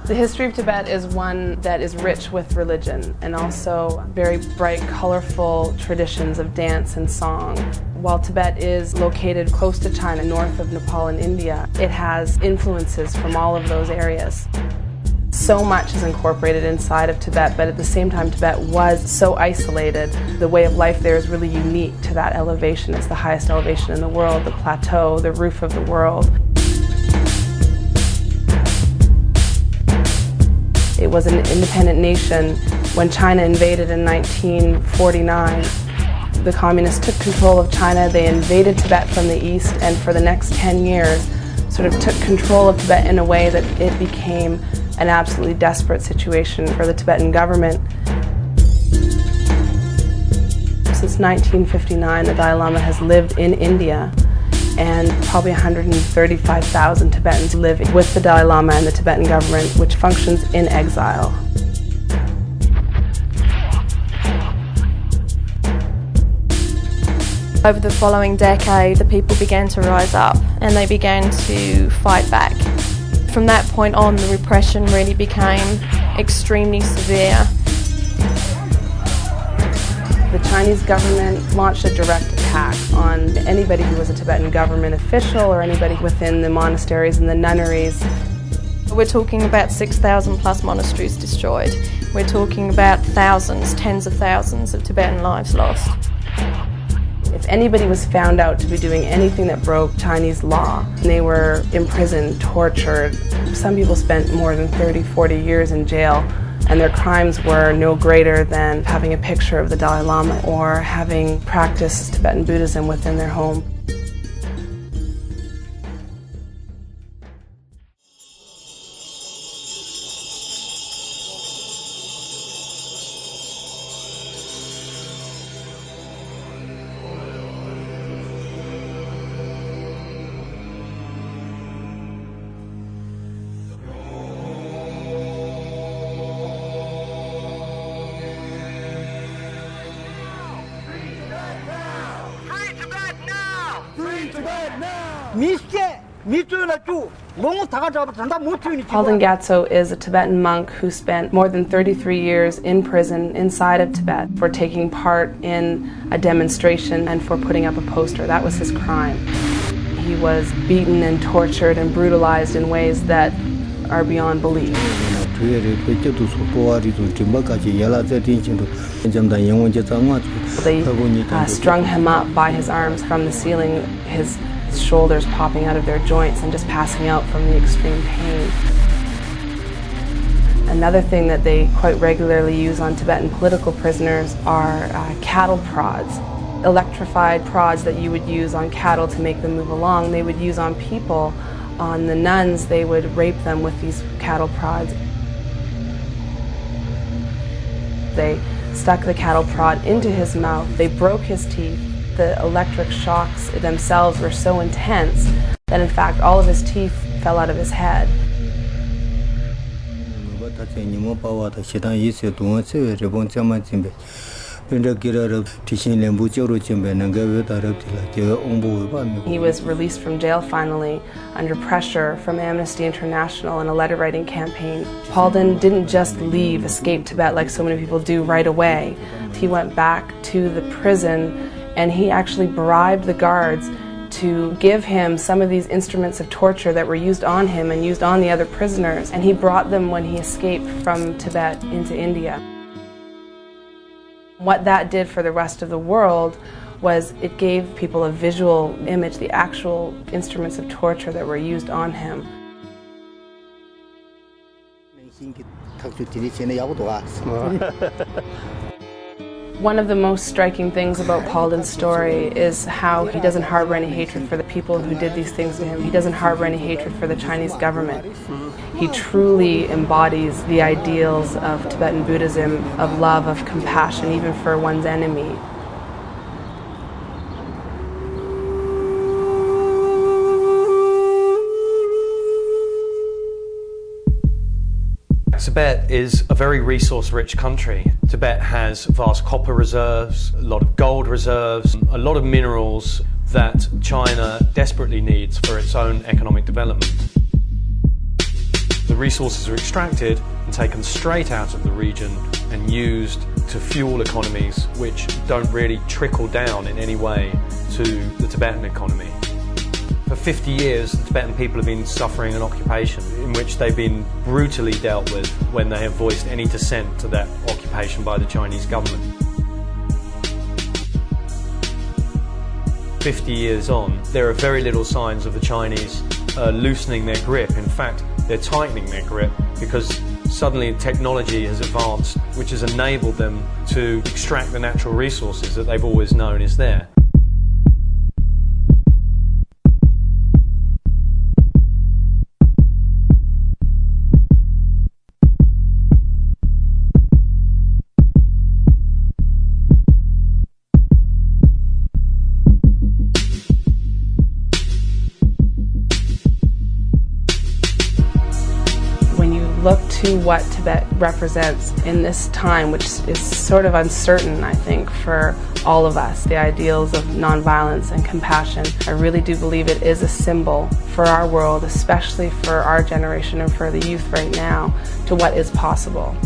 The history of Tibet is one that is rich with religion and also very bright, colorful traditions of dance and song. While Tibet is located close to China, north of Nepal and India, it has influences from all of those areas. So much is incorporated inside of Tibet, but at the same time Tibet was so isolated. The way of life there is really unique to that elevation. It's the highest elevation in the world, the plateau, the roof of the world. It was an independent nation. When China invaded in 1949, the communists took control of China. They invaded Tibet from the east, and for the next 10 years sort of took control of Tibet in a way that it became an absolutely desperate situation for the Tibetan government. Since 1959, the Dalai Lama has lived in India, and probably 135,000 Tibetans live with the Dalai Lama and the Tibetan government, which functions in exile. Over the following decade, the people began to rise up and they began to fight back. From that point on, the repression really became extremely severe. The Chinese government launched a direct attack on anybody who was a Tibetan government official or anybody within the monasteries and the nunneries. We're talking about 6,000 plus monasteries destroyed. We're talking about thousands, tens of thousands of Tibetan lives lost. If anybody was found out to be doing anything that broke Chinese law, they were imprisoned, tortured. Some people spent more than 30, 40 years in jail, and their crimes were no greater than having a picture of the Dalai Lama or having practiced Tibetan Buddhism within their home. Palden Gyatso is a Tibetan monk who spent more than 33 years in prison inside of Tibet for taking part in a demonstration and for putting up a poster. That was his crime. He was beaten and tortured and brutalized in ways that are beyond belief. They strung him up by his arms from the ceiling, his shoulders popping out of their joints and just passing out from the extreme pain. Another thing that they quite regularly use on Tibetan political prisoners are cattle prods. Electrified prods that you would use on cattle to make them move along, they would use on people. On the nuns, they would rape them with these cattle prods. They stuck the cattle prod into his mouth. They broke his teeth. The electric shocks themselves were so intense that in fact all of his teeth fell out of his head. He was released from jail finally under pressure from Amnesty International and a letter writing campaign. Palden didn't just escape Tibet like so many people do right away. He went back to the prison and he actually bribed the guards to give him some of these instruments of torture that were used on him and used on the other prisoners, and he brought them when he escaped from Tibet into India. What that did for the rest of the world was it gave people a visual image, the actual instruments of torture that were used on him. One of the most striking things about Palden's story is how he doesn't harbor any hatred for the people who did these things to him. He doesn't harbor any hatred for the Chinese government. He truly embodies the ideals of Tibetan Buddhism, of love, of compassion, even for one's enemy. Tibet is a very resource-rich country. Tibet has vast copper reserves, a lot of gold reserves, a lot of minerals that China desperately needs for its own economic development. The resources are extracted and taken straight out of the region and used to fuel economies which don't really trickle down in any way to the Tibetan economy. For 50 years, the Tibetan people have been suffering an occupation in which they've been brutally dealt with when they have voiced any dissent to that occupation by the Chinese government. 50 years on, there are very little signs of the Chinese loosening their grip. In fact, they're tightening their grip because suddenly technology has advanced, which has enabled them to extract the natural resources that they've always known is there. Look to what Tibet represents in this time, which is sort of uncertain, I think, for all of us. The ideals of nonviolence and compassion. I really do believe it is a symbol for our world, especially for our generation and for the youth right now, to what is possible.